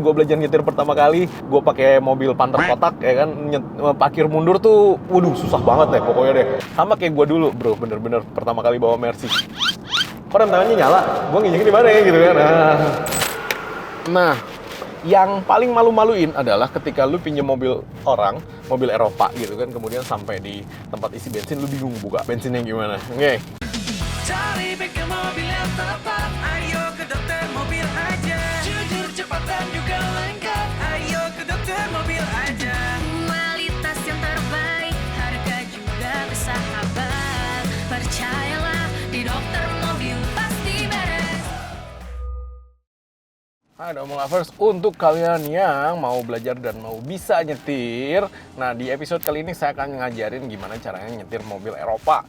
gue belajar nyetir pertama kali, gue pakai mobil Panther kotak ya kan, parkir mundur tuh, waduh susah banget deh pokoknya deh. Sama kayak gue dulu bro, bener-bener pertama kali bawa Mercy. Kok rem tangannya nyala? Gue nginjekin di mana ya gitu kan. Nah, yang paling malu-maluin adalah ketika lu pinjam mobil orang, mobil Eropa gitu kan, kemudian sampai di tempat isi bensin, lu bingung buka bensinnya gimana. Oke. Cari bengkel mobil yang tepat, ayo ke Dokter Mobil aja. Jujur, cepat dan juga lengkap, ayo ke Dokter Mobil aja. Kualitas yang terbaik, harga juga bersahabat. Percayalah, di Dokter Mobil pasti beres. Hai Domo Lovers, untuk kalian yang mau belajar dan mau bisa nyetir, nah di episode kali ini saya akan ngajarin gimana caranya nyetir mobil Eropa.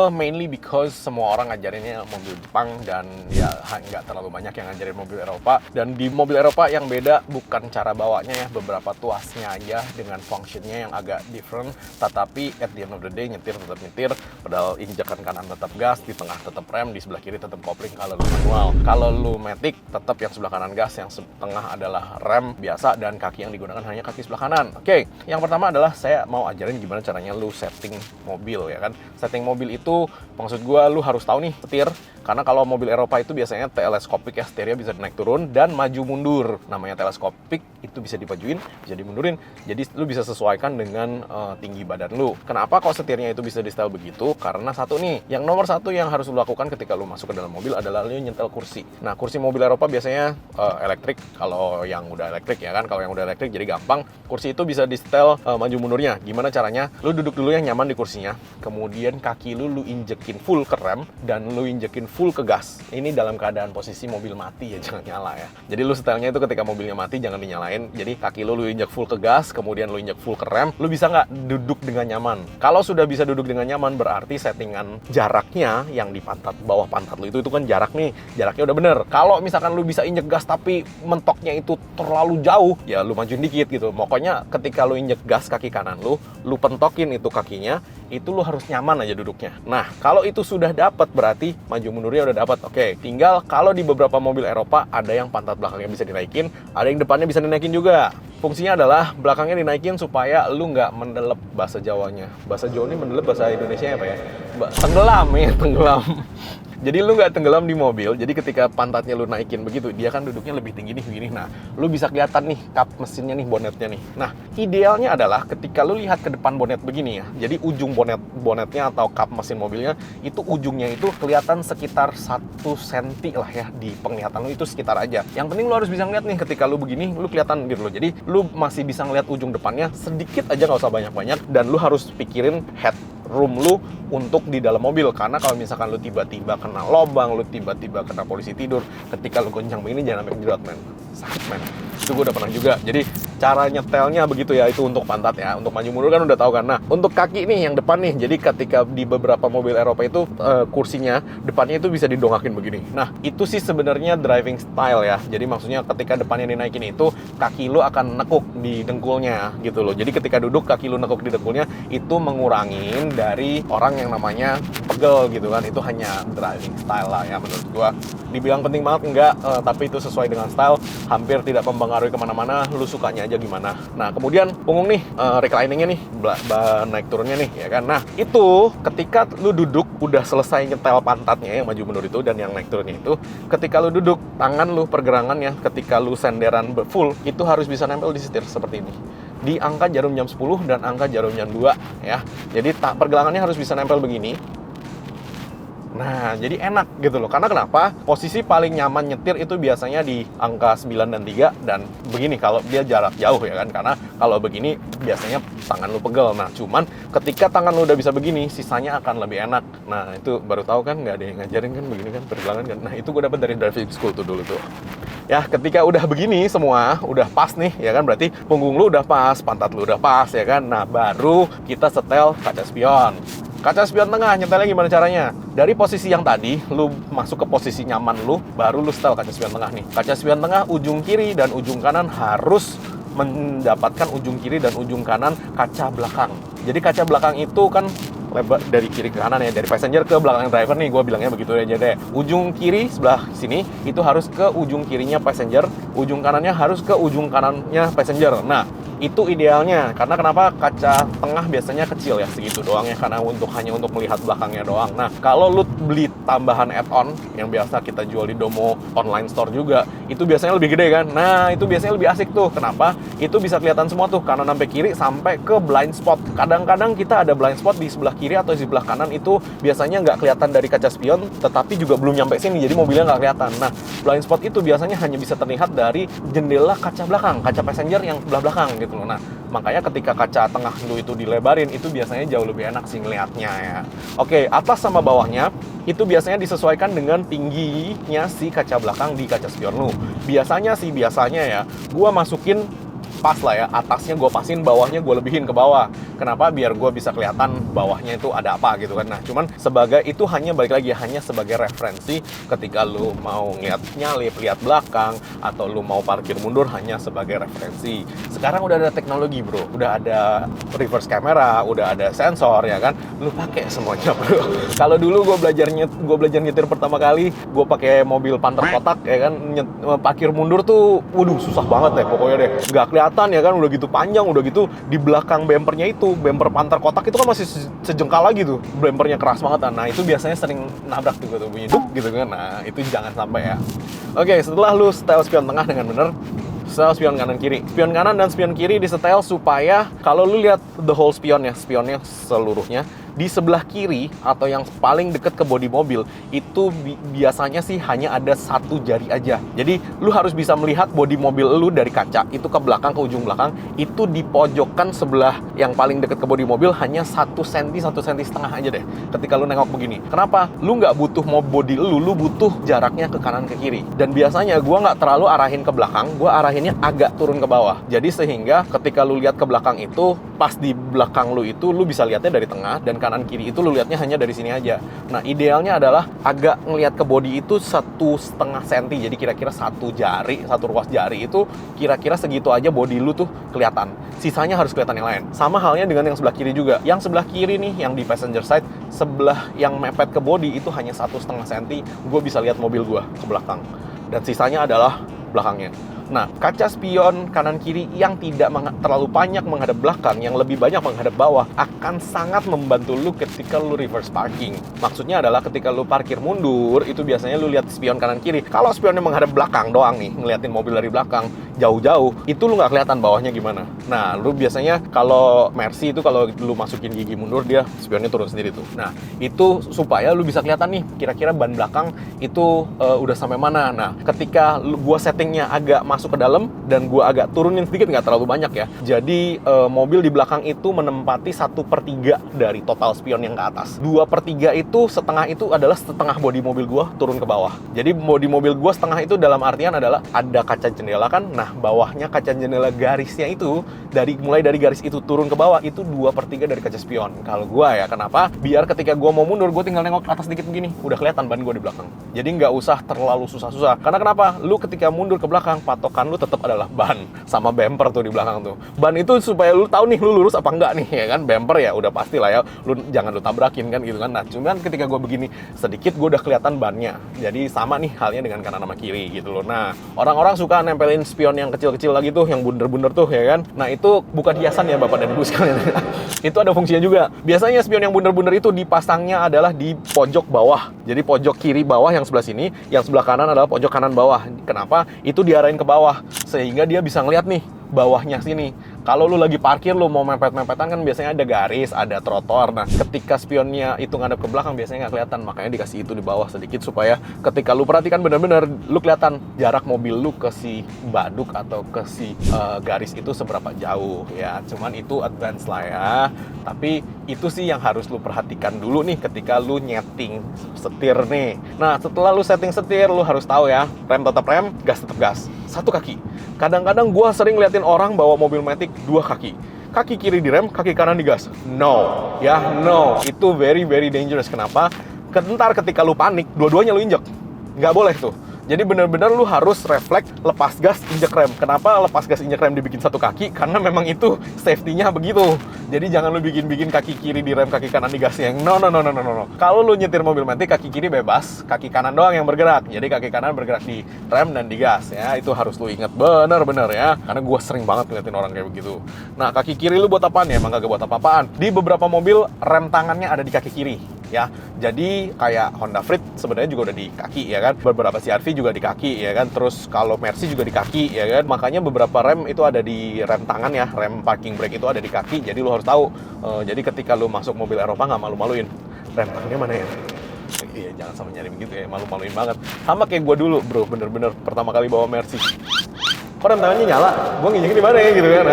Mainly because semua orang ngajarinnya mobil Jepang dan ya nggak terlalu banyak yang ngajarin mobil Eropa. Dan di mobil Eropa yang beda bukan cara bawanya ya, beberapa tuasnya aja dengan functionnya yang agak different. Tetapi at the end of the day nyetir tetap nyetir, pedal injekan kanan tetap gas, di tengah tetap rem, di sebelah kiri tetap kopling kalau lu manual. Kalau lu matic tetap yang sebelah kanan gas, yang setengah adalah rem biasa, dan kaki yang digunakan hanya kaki sebelah kanan. Oke, yang pertama adalah saya mau ajarin gimana caranya lu setting mobil ya kan. Setting mobil itu maksud gua lu harus tahu nih setir, karena kalau mobil Eropa itu biasanya teleskopik ya, setirnya bisa naik turun dan maju mundur. Namanya teleskopik itu bisa dimajuin, bisa dimundurin. Jadi lu bisa sesuaikan dengan tinggi badan lu. Kenapa kok setirnya itu bisa di style begitu? Karena satu nih, yang nomor satu yang harus lu lakukan ketika lu masuk ke dalam mobil adalah lu nyetel kursi. Nah, kursi mobil Eropa biasanya elektrik, kalau yang udah elektrik ya kan. Kalau yang udah elektrik jadi gampang. Kursi itu bisa di setel maju mundurnya. Gimana caranya? Lu duduk dulu yang nyaman di kursinya, kemudian kaki lu injekin full ke rem dan lu injekin full ke gas. Ini dalam keadaan posisi mobil mati ya, jangan nyala ya. Jadi lu setelnya itu ketika mobilnya mati jangan dinyalain. Jadi kaki lu injek full ke gas, kemudian lu injek full ke rem. Lu bisa nggak duduk dengan nyaman? Kalau sudah bisa duduk dengan nyaman, berarti settingan jaraknya yang di pantat, bawah pantat lu itu kan jarak nih, jaraknya udah bener. Kalau misalkan lu bisa injek gas tapi mentoknya itu terlalu jauh, ya lu majuin dikit gitu. Pokoknya ketika lu injek gas kaki kanan lu pentokin itu kakinya, itu lu harus nyaman aja duduknya. Nah, kalau itu sudah dapat berarti maju mundurnya udah dapat. Oke, tinggal kalau di beberapa mobil Eropa ada yang pantat belakangnya bisa dinaikin, ada yang depannya bisa dinaikin juga. Fungsinya adalah belakangnya dinaikin supaya lu nggak mendelep, bahasa Jawanya. Bahasa Jawa ini mendelep, bahasa Indonesia apa ya? Tenggelam ya, tenggelam. Jadi lu nggak tenggelam di mobil, jadi ketika pantatnya lu naikin begitu, dia kan duduknya lebih tinggi nih, begini. Nah, lu bisa kelihatan nih kap mesinnya nih, bonetnya nih. Nah, idealnya adalah ketika lu lihat ke depan bonet begini ya, jadi ujung bonetnya atau kap mesin mobilnya, itu ujungnya itu kelihatan sekitar 1 cm lah ya, di penglihatan lu itu sekitar aja. Yang penting lu harus bisa ngeliat nih, ketika lu begini, lu kelihatan gitu loh. Jadi lu masih bisa ngeliat ujung depannya, sedikit aja, nggak usah banyak-banyak, dan lu harus pikirin headroom lu untuk di dalam mobil. Karena kalau misalkan lu tiba-tiba kena lobang, lu tiba-tiba kena polisi tidur, ketika lu goncang begini jangan sampai jerat men, sakit men. Itu gue udah pernah juga. Jadi cara nyetelnya begitu ya, itu untuk pantat ya. Untuk maju mundur kan udah tahu kan. Nah, untuk kaki nih yang depan nih, jadi ketika di beberapa mobil Eropa itu kursinya depannya itu bisa didongakin begini. Nah, itu sih sebenarnya driving style ya. Jadi maksudnya ketika depannya dinaikin itu, kaki lu akan nekuk di dengkulnya gitu loh. Jadi ketika duduk kaki lu nekuk di dengkulnya, itu mengurangin dari orang yang namanya pegel gitu kan. Itu hanya driving style lah ya menurut gua. Dibilang penting banget enggak, tapi itu sesuai dengan style, hampir tidak mempengaruhi kemana-mana, lu sukanya aja gimana. Nah, kemudian punggung nih, recliningnya nih, naik turunnya nih ya kan. Nah, itu ketika lu duduk udah selesai nyetel pantatnya yang maju mundur itu dan yang naik turunnya itu, ketika lu duduk, tangan lu pergerangannya ketika lu senderan full itu harus bisa nempel di setir seperti ini, di angka jarum jam 10 dan angka jarum jam 2 ya. Jadi pergelangannya harus bisa nempel begini. Nah, jadi enak gitu loh. Karena kenapa? Posisi paling nyaman nyetir itu biasanya di angka 9 dan 3 dan begini kalau dia jarak jauh ya kan. Karena kalau begini biasanya tangan lu pegel. Nah, cuman ketika tangan lu udah bisa begini, sisanya akan lebih enak. Nah, itu baru tahu kan, nggak ada yang ngajarin kan begini kan, pergelangan kan. Nah, itu gue dapat dari driving school tuh dulu tuh. Ya, ketika udah begini semua, udah pas nih ya kan, berarti punggung lu udah pas, pantat lu udah pas ya kan. Nah, baru kita setel kaca spion. Kaca spion tengah, nyetelnya gimana caranya? Dari posisi yang tadi, lu masuk ke posisi nyaman lu, baru lu setel kaca spion tengah nih. Kaca spion tengah, ujung kiri dan ujung kanan harus mendapatkan ujung kiri dan ujung kanan kaca belakang. Jadi kaca belakang itu kan lebar dari kiri ke kanan ya, dari passenger ke belakang driver nih, gue bilangnya begitu aja deh. Ujung kiri sebelah sini itu harus ke ujung kirinya passenger, ujung kanannya harus ke ujung kanannya passenger. Nah, itu idealnya, karena kenapa? Kaca tengah biasanya kecil ya, segitu doang ya, karena hanya untuk melihat belakangnya doang. Nah, kalau lu beli tambahan add-on yang biasa kita jual di Domo online store juga, itu biasanya lebih gede kan. Nah, itu biasanya lebih asik tuh. Kenapa? Itu bisa kelihatan semua tuh, kanan sampai kiri sampai ke blind spot. Kadang-kadang kita ada blind spot di sebelah kiri atau di sebelah kanan, itu biasanya nggak kelihatan dari kaca spion, tetapi juga belum nyampe sini, jadi mobilnya nggak kelihatan. Nah, blind spot itu biasanya hanya bisa terlihat dari jendela kaca belakang, kaca passenger yang sebelah belakang gitu loh. Nah, makanya ketika kaca tengah lu itu dilebarin, itu biasanya jauh lebih enak sih ngelihatnya ya. Oke, atas sama bawahnya itu biasanya disesuaikan dengan tingginya si kaca belakang di kaca spion lu. Biasanya ya, gua masukin pas lah ya, atasnya gue pasin, bawahnya gue lebihin ke bawah. Kenapa? Biar gue bisa kelihatan bawahnya itu ada apa gitu kan. Nah, cuman sebagai itu hanya balik lagi, hanya sebagai referensi ketika lu mau ngeliat nyalip, lihat belakang, atau lu mau parkir mundur, hanya sebagai referensi. Sekarang udah ada teknologi bro, udah ada reverse camera, udah ada sensor ya kan. Lu pakai semuanya bro. Kalau dulu gue belajar nyetir pertama kali, gue pakai mobil Panther kotak ya kan, parkir mundur tuh, waduh susah banget deh pokoknya deh. Nggak kelihatan ya kan, udah gitu panjang, udah gitu di belakang bempernya itu, bemper Panther kotak itu kan masih sejengkal lagi tuh, bempernya keras banget. Nah, itu biasanya sering nabrak tuh bunyi duk gitu kan. Nah, itu jangan sampai ya. Oke, setelah lu setel spion tengah dengan bener, setel spion kanan kiri. Spion kanan dan spion kiri disetel supaya kalau lu lihat the whole spionnya seluruhnya, di sebelah kiri atau yang paling deket ke bodi mobil itu biasanya sih hanya ada satu jari aja. Jadi lu harus bisa melihat bodi mobil lu dari kaca itu ke belakang, ke ujung belakang, itu di pojokan sebelah yang paling deket ke bodi mobil hanya 1 cm, 1,5 cm aja deh ketika lu nengok begini. Kenapa? Lu nggak butuh bodi lu butuh jaraknya ke kanan ke kiri. Dan biasanya gua nggak terlalu arahin ke belakang, gua arahinnya agak turun ke bawah. Jadi sehingga ketika lu lihat ke belakang itu, pas di belakang lu itu lu bisa lihatnya dari tengah, dan kanan kiri itu lu lihatnya hanya dari sini aja. Nah, idealnya adalah agak ngelihat ke bodi itu 1,5 cm. Jadi kira-kira satu ruas jari itu kira-kira segitu aja bodi lu tuh kelihatan. Sisanya harus kelihatan yang lain. Sama halnya dengan yang sebelah kiri juga. Yang sebelah kiri nih, yang di passenger side, sebelah yang mepet ke bodi itu hanya 1,5 cm. Gue bisa lihat mobil gue ke belakang. Dan sisanya adalah belakangnya. Nah, kaca spion kanan kiri yang tidak terlalu banyak menghadap belakang, yang lebih banyak menghadap bawah, akan sangat membantu lu ketika lu reverse parking. Maksudnya adalah ketika lu parkir mundur, itu biasanya lu lihat spion kanan kiri. Kalau spionnya menghadap belakang doang nih, ngeliatin mobil dari belakang jauh-jauh, itu lu nggak kelihatan bawahnya gimana. Nah, lu biasanya kalau Mercy itu kalau lu masukin gigi mundur, dia spionnya turun sendiri tuh. Nah, itu supaya lu bisa kelihatan nih, kira-kira ban belakang itu udah sampai mana. Nah, ketika gua settingnya agak masuk ke dalam dan gua agak turunin sedikit, nggak terlalu banyak ya, jadi mobil di belakang itu menempati 1/3 dari total spion yang ke atas. 2/3 itu, setengah itu adalah setengah bodi mobil gua turun ke bawah. Jadi bodi mobil gua setengah itu dalam artian adalah ada kaca jendela kan, nah bawahnya kaca jendela garisnya itu, mulai dari garis itu turun ke bawah, itu 2/3 dari kaca spion. Kalau gua ya, kenapa? Biar ketika gua mau mundur, gua tinggal nengok ke atas sedikit begini, udah kelihatan ban gua di belakang. Jadi nggak usah terlalu susah-susah. Karena kenapa? Lu ketika mundur ke belakang, patokan lu tetap adalah ban sama bumper tuh di belakang tuh. Ban itu supaya lu tahu nih lu lurus apa enggak nih ya kan. Bumper ya udah pasti lah ya, jangan lu tabrakin kan gitu kan. Nah, cuman ketika gue begini sedikit, gue udah kelihatan bannya. Jadi sama nih halnya dengan kanan sama kiri gitu loh. Nah, orang-orang suka nempelin spion yang kecil-kecil lagi tuh, yang bunder-bunder tuh ya kan. Nah, itu bukan hiasan ya Bapak dan Ibu sekalian. Itu ada fungsinya juga. Biasanya spion yang bunder-bunder itu dipasangnya adalah di pojok bawah. Jadi pojok kiri bawah yang sebelah sini, yang sebelah kanan adalah pojok kanan bawah. Kenapa? Itu diarahin ke bawah sehingga dia bisa ngeliat nih bawahnya sini. Kalau lu lagi parkir, lu mau mepet-mepetan kan biasanya ada garis, ada trotoar. Nah, ketika spionnya itu ngadep ke belakang biasanya nggak kelihatan, makanya dikasih itu di bawah sedikit supaya ketika lu perhatikan benar-benar lu kelihatan jarak mobil lu ke si baduk atau ke si garis itu seberapa jauh ya. Cuman itu advance lah ya. Tapi itu sih yang harus lu perhatikan dulu nih ketika lu nyeting setir nih. Nah, setelah lu setting setir, lu harus tahu ya, rem tetap rem, gas tetap gas. Satu kaki. Kadang-kadang gua sering liatin orang bawa mobil Matic 2 kaki. Kaki kiri direm, kaki kanan digas. No. Ya, no. Itu very, very dangerous. Kenapa? Ntar ketika lu panik, dua-duanya lu injek. Nggak boleh tuh. Jadi bener-bener lu harus refleks lepas gas, injek rem. Kenapa lepas gas, injek rem dibikin satu kaki? Karena memang itu safety-nya begitu. Jadi jangan lu bikin kaki kiri di rem, kaki kanan di gasnya. No. Kalau lu nyetir mobil matic, kaki kiri bebas, kaki kanan doang yang bergerak. Jadi kaki kanan bergerak di rem dan di gas ya. Itu harus lu ingat bener-bener ya. Karena gue sering banget ngeliatin orang kayak begitu. Nah, kaki kiri lu buat apaan ya? Emang kagak buat apa-apaan. Di beberapa mobil rem tangannya ada di kaki kiri ya. Jadi kayak Honda Freed sebenarnya juga udah di kaki ya kan. Beberapa CR-V juga di kaki ya kan. Terus kalau Mercy juga di kaki ya kan. Makanya beberapa rem itu ada di rem tangan ya. Rem parking brake itu ada di kaki. Jadi lu harus tahu. Jadi ketika lu masuk mobil Eropa nggak malu-maluin. Rem tangannya mana ya? Iya, jangan sampai nyari begitu ya. Malu-maluin banget. Sama kayak gue dulu bro. Bener-bener pertama kali bawa Mercy. Kok rem tangannya nyala? Gue nginjekin di mana ya gitu kan?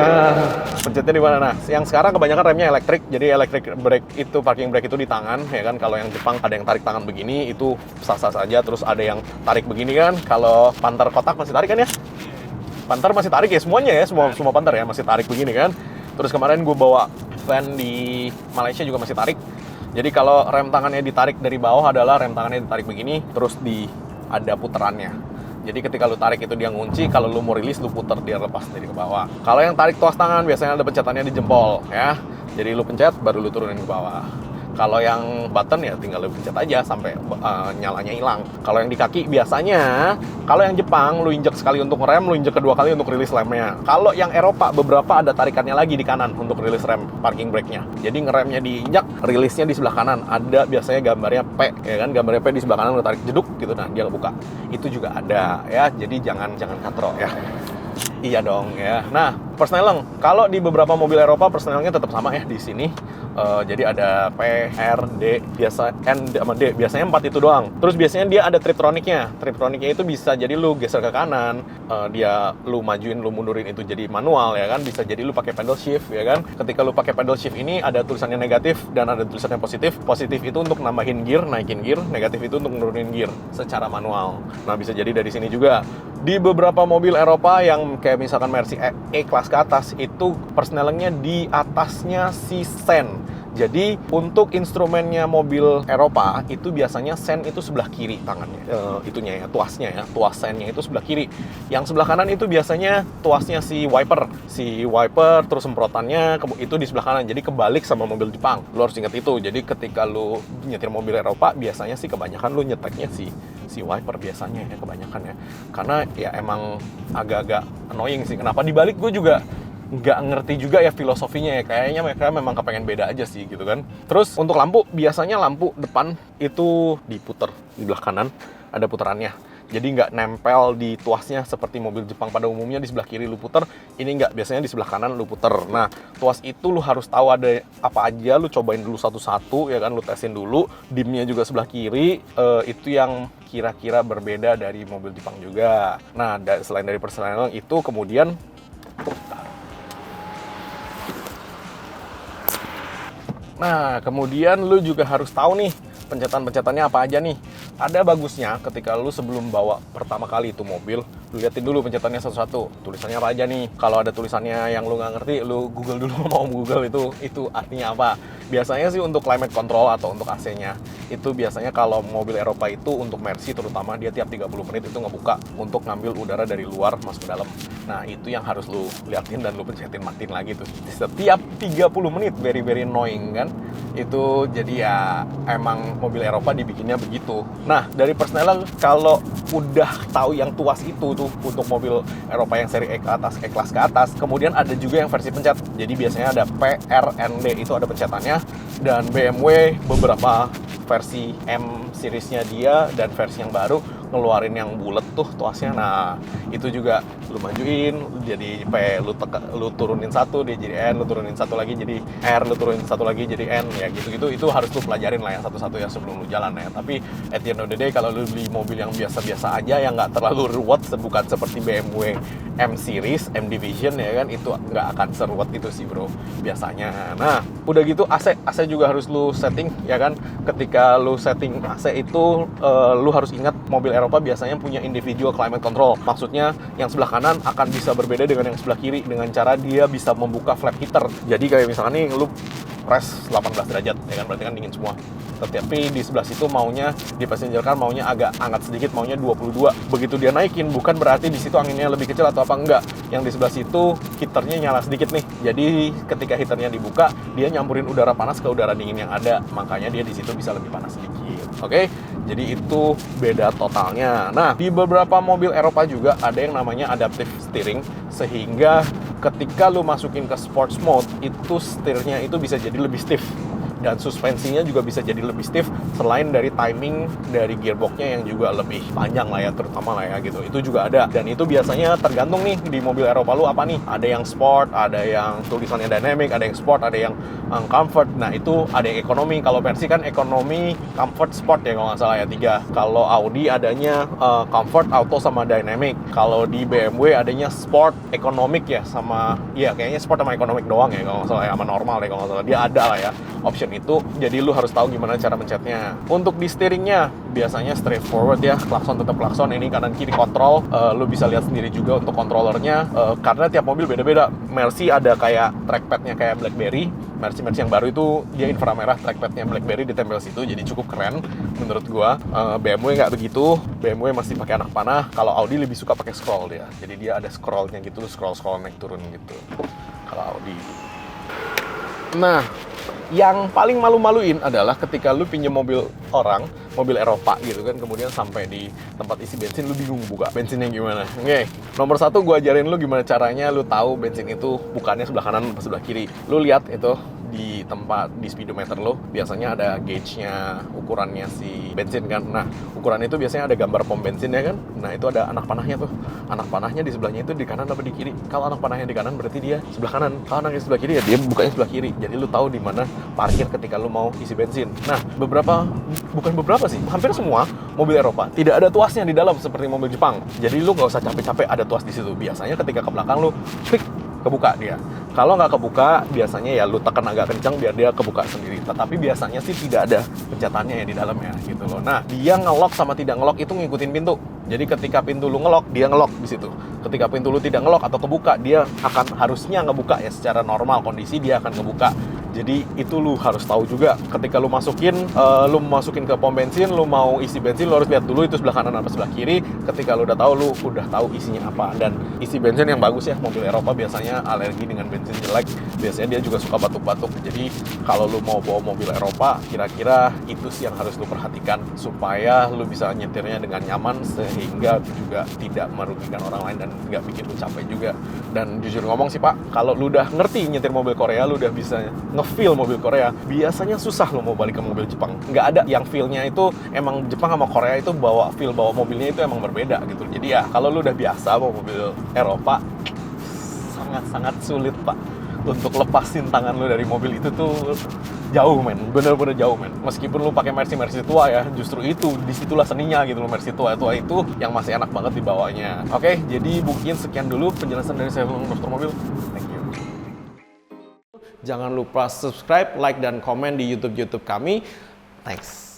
Pencetnya di mana? Nah, yang sekarang kebanyakan remnya elektrik. Jadi electric brake itu, parking brake itu di tangan ya kan. Kalau yang Jepang ada yang tarik tangan begini, itu sah-sah saja. Terus ada yang tarik begini kan. Kalau Panther kotak masih tarik kan ya? Panther masih tarik ya semuanya ya, semua Panther ya masih tarik begini kan. Terus kemarin gue bawa van di Malaysia juga masih tarik. Jadi kalau rem tangannya ditarik dari bawah adalah rem tangannya ditarik begini, terus ada puterannya. Jadi ketika lu tarik itu dia ngunci, kalau lu mau rilis lu puter dia lepas dari ke bawah. Kalau yang tarik tuas tangan biasanya ada pencetannya di jempol ya. Jadi lu pencet baru lu turunin ke bawah. Kalau yang button ya tinggal lu pencet aja sampai nyalanya hilang. Kalau yang di kaki biasanya, kalau yang Jepang lu injek sekali untuk ngerem, lu injek kedua kali untuk rilis remnya. Kalau yang Eropa beberapa ada tarikannya lagi di kanan untuk rilis rem parking brake-nya. Jadi ngeremnya diinjak, rilisnya di sebelah kanan. Ada biasanya gambarnya P ya kan, gambarnya P di sebelah kanan lu tarik jeduk gitu, nah dia buka. Itu juga ada ya. Jadi jangan katro ya. Iya dong ya. Nah, persneleng. Kalau di beberapa mobil Eropa persnelengnya tetap sama ya di sini. Jadi ada P, R, D, biasa N sama D. Biasanya 4 itu doang. Terus biasanya dia ada triptroniknya. Triptroniknya itu bisa jadi lu geser ke kanan, lu majuin, lu mundurin itu jadi manual ya kan. Bisa jadi lu pakai pedal shift ya kan. Ketika lu pakai pedal shift ini ada tulisannya negatif dan ada tulisannya positif. Positif itu untuk nambahin gear, naikin gear. Negatif itu untuk nurunin gear secara manual. Nah, bisa jadi dari sini juga. Di beberapa mobil Eropa yang kayak misalkan Mercy E-Class ke atas, itu persnelengnya di atasnya si sen. Jadi untuk instrumennya mobil Eropa itu biasanya sen itu sebelah kiri tangannya, itunya ya, tuasnya ya, tuas sennya itu sebelah kiri. Yang sebelah kanan itu biasanya tuasnya si wiper terus semprotannya itu di sebelah kanan. Jadi kebalik sama mobil Jepang. Lo harus ingat itu. Jadi ketika lo nyetir mobil Eropa biasanya sih kebanyakan lo nyeteknya si wiper biasanya ya, kebanyakan ya. Karena ya emang agak-agak annoying sih. Kenapa dibalik gue juga nggak ngerti juga ya filosofinya ya. Kayaknya mereka memang kepengen beda aja sih gitu kan. Terus untuk lampu, biasanya lampu depan itu diputer di belah kanan, ada putarannya. Jadi nggak nempel di tuasnya seperti mobil Jepang pada umumnya di sebelah kiri lu puter. Ini nggak, biasanya di sebelah kanan lu puter. Nah, tuas itu lu harus tahu ada apa aja, lu cobain dulu satu-satu ya kan, lu tesin dulu. Dimnya juga sebelah kiri, itu yang kira-kira berbeda dari mobil Jepang juga. Nah, selain dari persneleng itu kemudian lu juga harus tahu nih pencetan-pencetannya apa aja nih. Ada bagusnya ketika lu sebelum bawa pertama kali itu mobil, lu liatin dulu pencetannya satu-satu. Tulisannya apa aja nih. Kalau ada tulisannya yang lu nggak ngerti, lu Google dulu. Mau Google itu artinya apa. Biasanya sih untuk climate control atau untuk AC-nya. Itu biasanya kalau mobil Eropa itu untuk Mercy terutama, dia tiap 30 menit itu ngebuka untuk ngambil udara dari luar masuk ke dalam. Nah, itu yang harus lu liatin dan lu pencetin matiin lagi tuh. Setiap 30 menit, very annoying kan. Itu jadi ya emang mobil Eropa dibikinnya begitu. Nah, dari persneleng kalau udah tahu yang tuas itu tuh untuk mobil Eropa yang seri E ke atas, E-Class ke atas, kemudian ada juga yang versi pencet. Jadi biasanya ada P, R, N, D itu ada pencetannya. Dan BMW beberapa versi M seriesnya dia dan versi yang baru ngeluarin yang bulat tuh tuasnya. Nah, itu juga lu majuin jadi P, lu turunin satu dia jadi N, lu turunin satu lagi jadi R, lu turunin satu lagi jadi N, ya gitu-gitu. Itu harus lu pelajarin lah yang satu-satu ya sebelum lu jalan ya. Tapi at the end of the day, kalau lu beli mobil yang biasa-biasa aja yang nggak terlalu ruwet, bukan seperti BMW M Series, M Division ya kan, itu nggak akan seruwet itu sih bro biasanya. Nah, udah gitu AC juga harus lu setting ya kan. Ketika lu setting AC itu lu harus ingat mobil Eropa biasanya punya individual climate control. Maksudnya yang sebelah kanan akan bisa berbeda dengan yang sebelah kiri dengan cara dia bisa membuka flap heater. Jadi kayak misalkan nih lu ngepres 18 derajat, ya kan, berarti kan dingin semua. Tapi di sebelah situ maunya, di passenger car maunya agak hangat sedikit, maunya 22. Begitu dia naikin, bukan berarti di situ anginnya lebih kecil atau apa, enggak. Yang di sebelah situ heaternya nyala sedikit nih. Jadi ketika heaternya dibuka, dia nyampurin udara panas ke udara dingin yang ada. Makanya dia di situ bisa lebih panas sedikit. Oke? Jadi itu beda totalnya. Nah, di beberapa mobil Eropa juga ada yang namanya adaptive steering, sehingga ketika lu masukin ke sports mode, itu setirnya itu bisa jadi lebih stiff. Dan suspensinya juga bisa jadi lebih stiff, selain dari timing dari gearboxnya yang juga lebih panjang lah ya, terutama lah ya gitu. Itu juga ada, dan itu biasanya tergantung nih di mobil Eropa lu apa nih. Ada yang sport, ada yang tulisannya dynamic, ada yang sport, ada yang comfort. Nah itu ada yang ekonomi. Kalau versi kan ekonomi, comfort, sport ya kalau nggak salah ya, 3. Kalau Audi adanya comfort, auto, sama dynamic. Kalau di BMW adanya sport, economic ya, sama ya kayaknya sport sama economic doang ya kalau nggak salah ya, sama normal ya kalau nggak salah. Dia ada lah ya option itu, jadi lu harus tahu gimana cara mencetnya. Untuk di steeringnya biasanya straightforward ya, klakson tetap klakson, ini kanan kiri kontrol. Lu bisa lihat sendiri juga untuk kontrolernya, karena tiap mobil beda-beda. Mercy ada kayak trackpadnya kayak BlackBerry. Mercy yang baru itu dia inframerah, trackpadnya BlackBerry ditempel situ, jadi cukup keren menurut gua. BMW nggak begitu, BMW masih pakai anak panah. Kalau Audi lebih suka pakai scroll dia, jadi dia ada scrollnya gitu, scroll naik turun gitu kalau Audi. Nah, yang paling malu-maluin adalah ketika lu pinjam mobil orang, mobil Eropa gitu kan, kemudian sampai di tempat isi bensin lu bingung buka bensinnya gimana. Oke, nomor 1 gua ajarin lu gimana caranya lu tahu bensin itu bukannya sebelah kanan atau sebelah kiri. Lu lihat itu di tempat di speedometer lo, biasanya ada gauge-nya, ukurannya si bensin kan. Nah, ukuran itu biasanya ada gambar pom bensinnya kan. Nah, itu ada anak panahnya tuh. Anak panahnya di sebelahnya itu di kanan apa di kiri. Kalau anak panahnya di kanan berarti dia sebelah kanan. Kalau anaknya sebelah kiri ya dia bukanya sebelah kiri. Jadi lu tahu di mana parkir ketika lu mau isi bensin. Nah, bukan beberapa sih, hampir semua mobil Eropa tidak ada tuasnya di dalam seperti mobil Jepang. Jadi lu nggak usah capek-capek ada tuas di situ. Biasanya ketika ke belakang lu klik, kebuka dia. Kalau nggak kebuka, biasanya ya lu tekan agak kencang biar dia kebuka sendiri. Tetapi biasanya sih tidak ada pencetannya ya di dalamnya gitu loh. Nah, dia ngelok sama tidak ngelok itu ngikutin pintu. Jadi ketika pintu lu ngelok, dia ngelok di situ. Ketika pintu lu tidak ngelok atau kebuka, dia akan harusnya ngebuka ya, secara normal kondisi dia akan ngebuka. Jadi itu lu harus tahu juga. Ketika lu masukin ke pom bensin, lu mau isi bensin, lu harus lihat dulu itu sebelah kanan atau sebelah kiri. Ketika lu udah tahu isinya apa. Dan isi bensin yang bagus ya, mobil Eropa biasanya alergi dengan bensin jelek. Biasanya dia juga suka batuk-batuk. Jadi kalau lu mau bawa mobil Eropa, kira-kira itu sih yang harus lu perhatikan supaya lu bisa nyetirnya dengan nyaman, sehingga juga tidak merugikan orang lain dan nggak bikin lu capek juga. Dan jujur ngomong sih Pak, kalau lu udah ngerti nyetir mobil Korea, lu udah bisa nge-feel mobil Korea, biasanya susah lo mau balik ke mobil Jepang. Nggak ada yang feel-nya itu, emang Jepang sama Korea itu bawa mobilnya itu emang berbeda gitu. Jadi ya kalau lu udah biasa bawa mobil Eropa, sangat-sangat sulit Pak untuk lepasin tangan lu dari mobil itu tuh jauh men, bener-bener jauh men. Meskipun lu pakai Mercy tua ya, justru itu disitulah seninya gitu loh. Mercy tua itu yang masih enak banget dibawanya. Oke, jadi mungkin sekian dulu penjelasan dari saya Dokter Mobil. Thank you. Jangan lupa subscribe, like, dan komen di YouTube kami. Thanks.